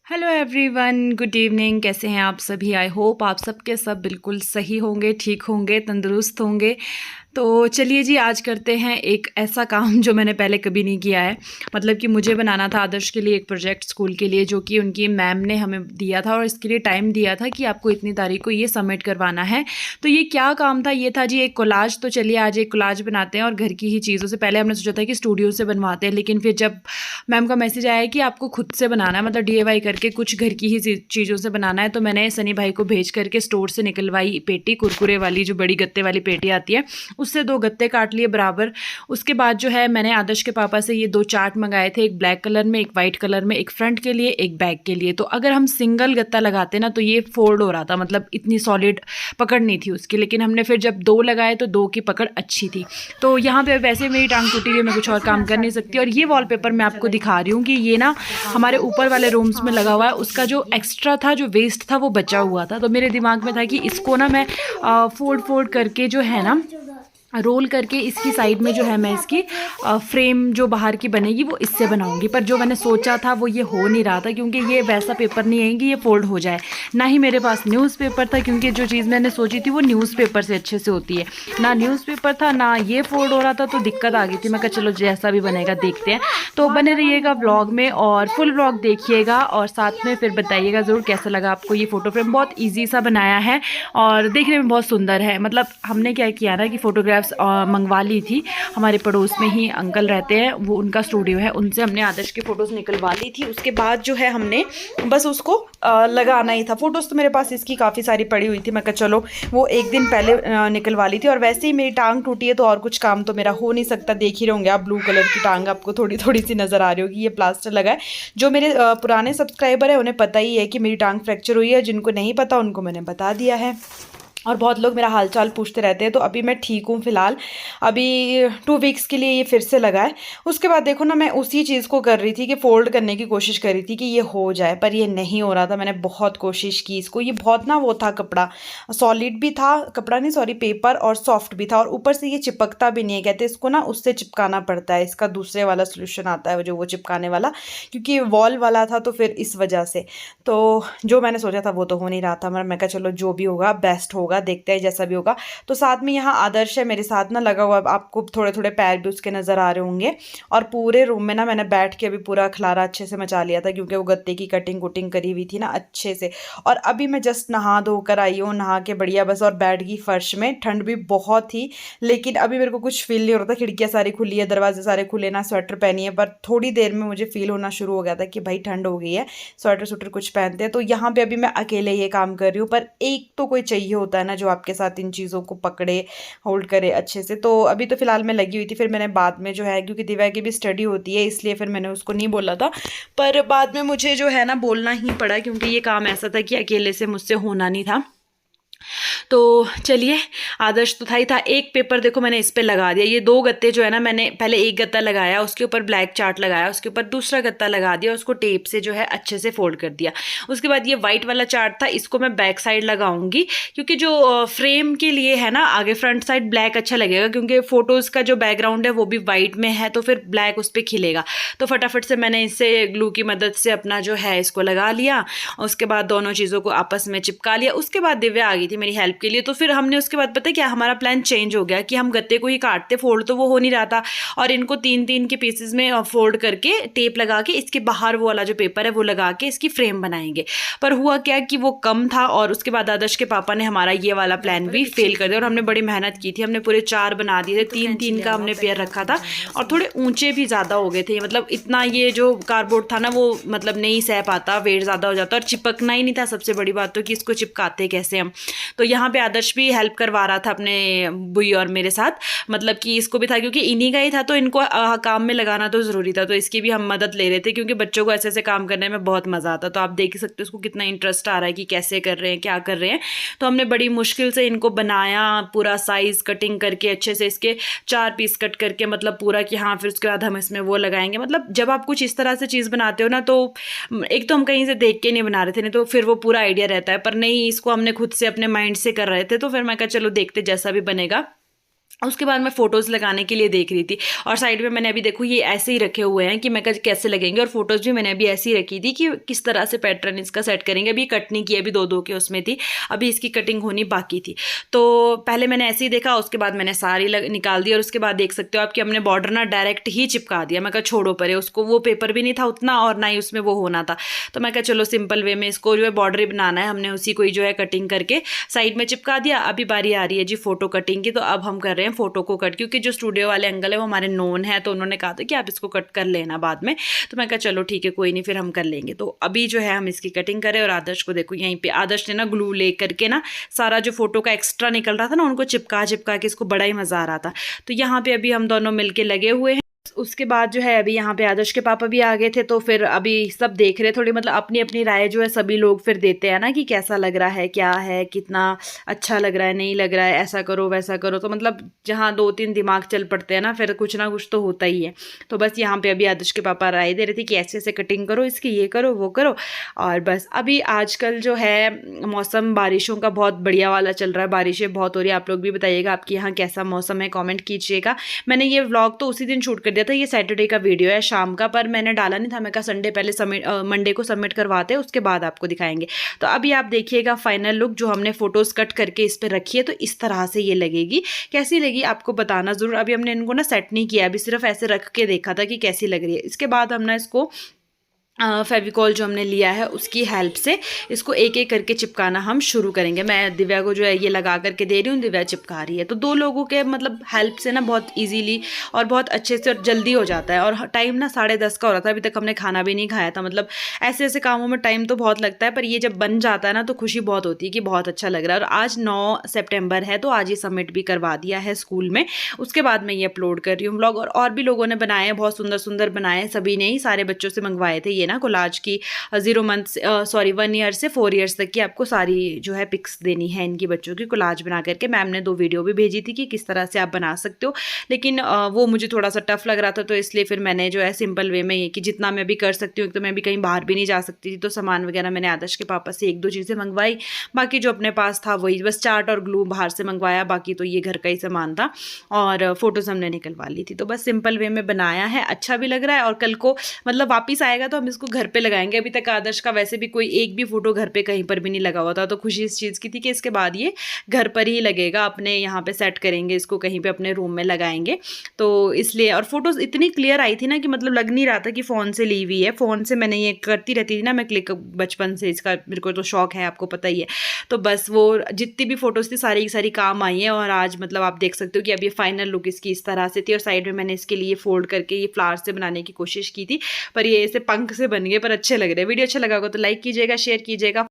Hello everyone, good evening. कैसे हैं आप सभी? आई होप आप सबके सब बिल्कुल सही होंगे, ठीक होंगे, तंदुरुस्त होंगे। तो चलिए जी, आज करते हैं एक ऐसा काम जो मैंने पहले कभी नहीं किया है। मतलब कि मुझे बनाना था आदर्श के लिए एक प्रोजेक्ट स्कूल के लिए, जो कि उनकी मैम ने हमें दिया था और इसके लिए टाइम दिया था कि आपको इतनी तारीख को ये सबमिट करवाना है। तो ये क्या काम था? ये था जी एक कोलाज। तो चलिए आज एक कोलाज बनाते हैं और घर की ही चीज़ों से। पहले हमने सोचा था कि स्टूडियो से बनवाते हैं, लेकिन फिर जब मैम का मैसेज आया कि आपको खुद से बनाना है, मतलब DIY करके कुछ घर की ही चीज़ों से बनाना है, तो मैंने सनी भाई को भेज करके स्टोर से निकलवाई पेटी, कुरकुरे वाली जो बड़ी गत्ते वाली पेटी आती है, उससे 2 गत्ते काट लिए बराबर। उसके बाद जो है मैंने आदर्श के पापा से ये 2 चार्ट मंगाए थे, एक ब्लैक कलर में, एक वाइट कलर में, एक फ्रंट के लिए, एक बैक के लिए। तो अगर हम सिंगल गत्ता लगाते ना तो ये फोल्ड हो रहा था, मतलब इतनी सॉलिड पकड़ नहीं थी उसकी। लेकिन हमने फिर जब 2 लगाए तो 2 की पकड़ अच्छी थी। तो यहाँ पे वैसे मेरी टांग टूटी हुई है, मैं कुछ और काम कर नहीं सकती। और ये वॉलपेपर मैं आपको दिखा रही हूँ कि ये ना हमारे ऊपर वाले रूम्स में लगा हुआ है। उसका जो एक्स्ट्रा था, जो वेस्ट था, वो बचा हुआ था। तो मेरे दिमाग में था कि इसको ना मैं फोल्ड फोल्ड करके जो है ना, रोल करके इसकी साइड में जो है मैं इसकी फ्रेम जो बाहर की बनेगी वो इससे बनाऊंगी। पर जो मैंने सोचा था वो ये हो नहीं रहा था, क्योंकि ये वैसा पेपर नहीं है कि ये फोल्ड हो जाए। ना ही मेरे पास न्यूज़पेपर था, क्योंकि जो चीज़ मैंने सोची थी वो न्यूज़पेपर से अच्छे से होती है। ना न्यूज़पेपर था, ना ये फोल्ड हो रहा था, तो दिक्कत आ गई थी। मैं कहा चलो जैसा भी बनेगा देखते हैं। तो बने रहिएगा व्लॉग में और फुल व्लॉग देखिएगा, और साथ में फिर बताइएगा ज़रूर कैसा लगा आपको ये फ़ोटो फ्रेम। बहुत ईजी सा बनाया है और देखने में बहुत सुंदर है। मतलब हमने क्या किया ना कि फ़ोटोग्राफ्स मंगवा ली थी। हमारे पड़ोस में ही अंकल रहते हैं, वो उनका स्टूडियो है, उनसे हमने आदर्श की फ़ोटोज़ निकलवा ली थी। उसके बाद जो है हमने बस उसको लगाना ही था। फ़ोटोज़ तो मेरे पास इसकी काफ़ी सारी पड़ी हुई थी। मैं कहा चलो वो एक दिन पहले निकलवा ली थी। और वैसे ही मेरी टांग टूटी है तो और कुछ काम तो मेरा हो नहीं सकता। देख ही रहोगे आप, ब्लू कलर की टांग आपको थोड़ी थोड़ी सी नज़र आ रही होगी। ये प्लास्टर लगा है। जो मेरे पुराने सब्सक्राइबर है उन्हें पता ही है कि मेरी टांग फ्रैक्चर हुई है। जिनको नहीं पता उनको मैंने बता दिया है। और बहुत लोग मेरा हालचाल पूछते रहते हैं। तो अभी मैं ठीक हूँ फ़िलहाल। अभी 2 वीक्स के लिए ये फिर से लगा है। उसके बाद देखो ना, मैं उसी चीज़ को कर रही थी कि फ़ोल्ड करने की कोशिश कर रही थी कि ये हो जाए, पर ये नहीं हो रहा था। मैंने बहुत कोशिश की इसको। ये बहुत ना वो था, कपड़ा सॉलिड भी था, कपड़ा नहीं सॉरी पेपर, और सॉफ्ट भी था, और ऊपर से ये चिपकता भी नहीं है। कहते इसको ना उससे चिपकाना पड़ता है। इसका दूसरे वाला सोल्यूशन आता है जो वो चिपकाने वाला, क्योंकि वॉल वाला था तो फिर इस वजह से। तो जो मैंने सोचा था वो तो हो नहीं रहा था। मैं कहा चलो जो भी होगा बेस्ट होगा, देखते हैं जैसा भी होगा। तो साथ में यहाँ आदर्श है मेरे साथ ना लगा हुआ। आपको थोड़े थोड़े पैर भी उसके नज़र आ रहे होंगे। और पूरे रूम में ना मैंने बैठ के अभी पूरा खलारा अच्छे से मचा लिया था, क्योंकि वो गत्ते की कटिंग कुटिंग करी हुई थी ना अच्छे से। और अभी मैं जस्ट नहा धोकर आई हूँ, नहा के बढ़िया बस, और बैठ गई फर्श में। ठंड भी बहुत थी, लेकिन अभी मेरे को कुछ फील नहीं हो रहा था। खिड़कियाँ सारी खुली है, दरवाजे सारे खुले, ना स्वेटर पहनी है। पर थोड़ी देर में मुझे फील होना शुरू हो गया था कि भाई ठंड हो गई है, स्वेटर स्वेटर कुछ पहनते हैं। तो यहाँ पे अभी मैं अकेले ये काम कर रही हूँ, पर एक तो कोई चाहिए होता है ना जो आपके साथ इन चीज़ों को पकड़े, होल्ड करे अच्छे से। तो अभी तो फिलहाल मैं लगी हुई थी। फिर मैंने बाद में जो है, क्योंकि दिव्या की भी स्टडी होती है, इसलिए फिर मैंने उसको नहीं बोला था। पर बाद में मुझे जो है ना बोलना ही पड़ा, क्योंकि ये काम ऐसा था कि अकेले से मुझसे होना नहीं था। तो चलिए, आदर्श तो था ही था। एक पेपर देखो मैंने इस पे लगा दिया। ये 2 गत्ते जो है ना, मैंने पहले एक गत्ता लगाया, उसके ऊपर ब्लैक चार्ट लगाया, उसके ऊपर दूसरा गत्ता लगा दिया, उसको टेप से जो है अच्छे से फोल्ड कर दिया। उसके बाद ये वाइट वाला चार्ट था, इसको मैं बैक साइड लगाऊंगी, क्योंकि जो फ्रेम के लिए है ना, आगे फ्रंट साइड ब्लैक अच्छा लगेगा, क्योंकि फोटोज़ का जो बैकग्राउंड है वो भी वाइट में है, तो फिर ब्लैक उस पर खिलेगा। तो फटाफट से मैंने इससे ग्लू की मदद से अपना जो है इसको लगा लिया। उसके बाद दोनों चीज़ों को आपस में चिपका लिया। उसके बाद दिव्या आ गई थी मेरी हेल्प के लिए। तो फिर हमने उसके बाद पता है क्या, हमारा प्लान चेंज हो गया कि हम गत्ते को ही काटते, फोल्ड तो वो हो नहीं रहा था, और इनको 3-3 के पीसेस में फोल्ड करके टेप लगा के इसके बाहर वो वाला जो पेपर है वो लगा के इसकी फ्रेम बनाएंगे। पर हुआ क्या कि वो कम था, और उसके बाद आदर्श के पापा ने हमारा ये वाला प्लान भी फेल कर दिया। और हमने बड़ी मेहनत की थी, हमने पूरे 4 बना दिए थे। 3-3 का हमने पेयर रखा था, और थोड़े ऊंचे भी ज़्यादा हो गए थे। मतलब इतना ये जो कार्डबोर्ड था ना वो मतलब नहीं सह पाता, वेट ज़्यादा हो जाता, और चिपकना ही नहीं था। सबसे बड़ी बात तो कि इसको चिपकाते कैसे हम। तो यहाँ पे आदर्श भी हेल्प करवा रहा था अपने बुई और मेरे साथ। मतलब कि इसको भी था, क्योंकि इन्हीं का ही था, तो इनको काम में लगाना तो ज़रूरी था। तो इसकी भी हम मदद ले रहे थे, क्योंकि बच्चों को ऐसे ऐसे काम करने में बहुत मज़ा आता। तो आप देख ही सकते हो उसको कितना इंटरेस्ट आ रहा है कि कैसे कर रहे हैं, क्या कर रहे हैं। तो हमने बड़ी मुश्किल से इनको बनाया, पूरा साइज़ कटिंग करके अच्छे से इसके 4 पीस कट करके, मतलब पूरा कि हाँ फिर उसके बाद हम इसमें वो लगाएंगे। मतलब जब आप कुछ इस तरह से चीज़ बनाते हो ना, तो एक तो हम कहीं से देख के नहीं बना रहे थे, नहीं तो फिर वो पूरा आइडिया रहता है। पर नहीं, इसको हमने खुद से अपने माइंड से कर रहे थे। तो फिर मैं कहा चलो देखते जैसा भी बनेगा। उसके बाद मैं फ़ोटोज़ लगाने के लिए देख रही थी, और साइड में मैंने अभी देखो ये ऐसे ही रखे हुए हैं कि मैं कहा कैसे लगेंगे, और फ़ोटोज़ भी मैंने अभी ऐसी रखी थी कि किस तरह से पैटर्न इसका सेट करेंगे। अभी कट नहीं की, अभी दो दो के उसमें थी, अभी इसकी कटिंग होनी बाकी थी। तो पहले मैंने ऐसे ही देखा, उसके बाद मैंने सारी निकाल दी, और उसके बाद देख सकते हो आप कि हमने बॉर्डर ना डायरेक्ट ही चिपका दिया। मैं कहा छोड़ो परे उसको, वो पेपर भी नहीं था उतना और ना ही उसमें वो होना था, तो मैं कहा चलो सिंपल वे में इसको जो है बॉर्डर ही बनाना है, हमने उसी को ही जो है कटिंग करके साइड में चिपका दिया। अभी बारी आ रही है जी फ़ोटो कटिंग की, तो अब हम कर रहे हैं फ़ोटो को कट, क्योंकि जो स्टूडियो वाले अंकल है वो हमारे नोन है, तो उन्होंने कहा था कि आप इसको कट कर लेना बाद में। तो मैं कहा चलो ठीक है कोई नहीं, फिर हम कर लेंगे। तो अभी जो है हम इसकी कटिंग करें, और आदर्श को देखो यहीं पे आदर्श ने ना ग्लू ले करके ना सारा जो फोटो का एक्स्ट्रा निकल रहा था ना उनको चिपका चिपका के इसको बड़ा ही मज़ा आ रहा था। तो यहाँ पे अभी हम दोनों मिलके लगे हुए हैं। उसके बाद जो है अभी यहाँ पे आदर्श के पापा भी आ गए थे, तो फिर अभी सब देख रहे थोड़ी, मतलब अपनी अपनी राय जो है सभी लोग फिर देते हैं ना कि कैसा लग रहा है, क्या है, कितना अच्छा लग रहा है, नहीं लग रहा है, ऐसा करो वैसा करो। तो मतलब जहाँ दो तीन दिमाग चल पड़ते हैं ना, फिर कुछ ना कुछ तो होता ही है। तो बस यहाँ पे अभी आदर्श के पापा राय दे रहे थे कि ऐसे ऐसे कटिंग करो इसकी, ये करो वो करो। और बस अभी आजकल जो है मौसम बारिशों का बहुत बढ़िया वाला चल रहा है, बारिशें बहुत हो रही है। आप लोग भी बताइएगा आपके यहाँ कैसा मौसम है, कॉमेंट कीजिएगा। मैंने ये व्लॉग तो उसी दिन शूट कर दिया था, ये सैटरडे का वीडियो है शाम का, पर मैंने डाला नहीं था। मैं कहा संडे पहले मंडे को सबमिट करवाते हैं, उसके बाद आपको दिखाएंगे। तो अभी आप देखिएगा फाइनल लुक जो हमने फोटोज कट करके इस पर रखी है, तो इस तरह से ये लगेगी। कैसी लगी आपको बताना जरूर। अभी हमने इनको ना सेट नहीं किया, अभी सिर्फ ऐसे रख के देखा था कि कैसी लग रही है। इसके बाद हमने इसको फेविकॉल जो हमने लिया है उसकी हेल्प से इसको एक एक करके चिपकाना हम शुरू करेंगे। मैं दिव्या को जो है ये लगा करके दे रही हूँ, दिव्या चिपका रही है। तो दो लोगों के मतलब हेल्प से ना बहुत इजीली और बहुत अच्छे से और जल्दी हो जाता है। और टाइम ना 10:30 का हो रहा था, अभी तक हमने खाना भी नहीं खाया था। मतलब ऐसे ऐसे कामों में टाइम तो बहुत लगता है, पर ये जब बन जाता है ना तो खुशी बहुत होती है कि बहुत अच्छा लग रहा है। और आज 9 सितंबर है, तो आज ये सबमिट भी करवा दिया है स्कूल में। उसके बाद मैं ये अपलोड कर रही हूँ व्लॉग। और भी लोगों ने बनाए हैं, बहुत सुंदर सुंदर बनाए हैं, सभी ने ही, सारे बच्चों से मंगवाए थे ये ना कोलाज की 0 मंथ 1 ईयर से 4 ईयर्स तक की आपको सारी जो है पिक्स देनी है इनकी बच्चों की कोलाज बना करके। मैम ने 2 वीडियो भी भेजी थी कि किस तरह से आप बना सकते हो, लेकिन वो मुझे थोड़ा सा टफ लग रहा था, तो इसलिए फिर मैंने जो है सिंपल वे में ये कि जितना मैं भी कर सकती हूँ। तो मैं भी कहीं बाहर भी नहीं जा सकती थी, तो सामान वगैरह मैंने आदर्श के पापा से 1-2 चीज़ें मंगवाई, बाकी जो अपने पास था वही बस चार्ट और ग्लू बाहर से मंगवाया, बाकी तो ये घर का ही सामान था। और फोटोज़ हमने निकलवा ली थी। तो बस सिंपल वे में बनाया है, अच्छा भी लग रहा है। और कल को मतलब वापस आएगा तो हम इसको घर पे लगाएंगे। अभी तक आदर्श का वैसे भी कोई एक भी फोटो घर पे कहीं पर भी नहीं लगा हुआ था, तो खुशी इस चीज़ की थी कि इसके बाद ये घर पर ही लगेगा, अपने यहाँ पे सेट करेंगे इसको, कहीं पे अपने रूम में लगाएंगे। तो इसलिए, और फोटोज़ इतनी क्लियर आई थी ना कि मतलब लग नहीं रहा था कि फ़ोन से ली हुई है। फ़ोन से मैंने ये करती रहती थी ना मैं क्लिक, बचपन से इसका मेरे को तो शौक है, आपको पता ही है। तो बस वो जितनी भी फोटोज़ थी सारी की सारी काम आई हैं। और आज मतलब आप देख सकते हो कि अब ये फाइनल लुक इसकी इस तरह से थी। और साइड में मैंने इसके लिए फोल्ड करके ये फ्लावर से बनाने की कोशिश की थी, पर ये ऐसे पंख से बन गए, पर अच्छे लग रहे हैं। वीडियो अच्छा लगा होगा तो लाइक कीजिएगा, शेयर कीजिएगा।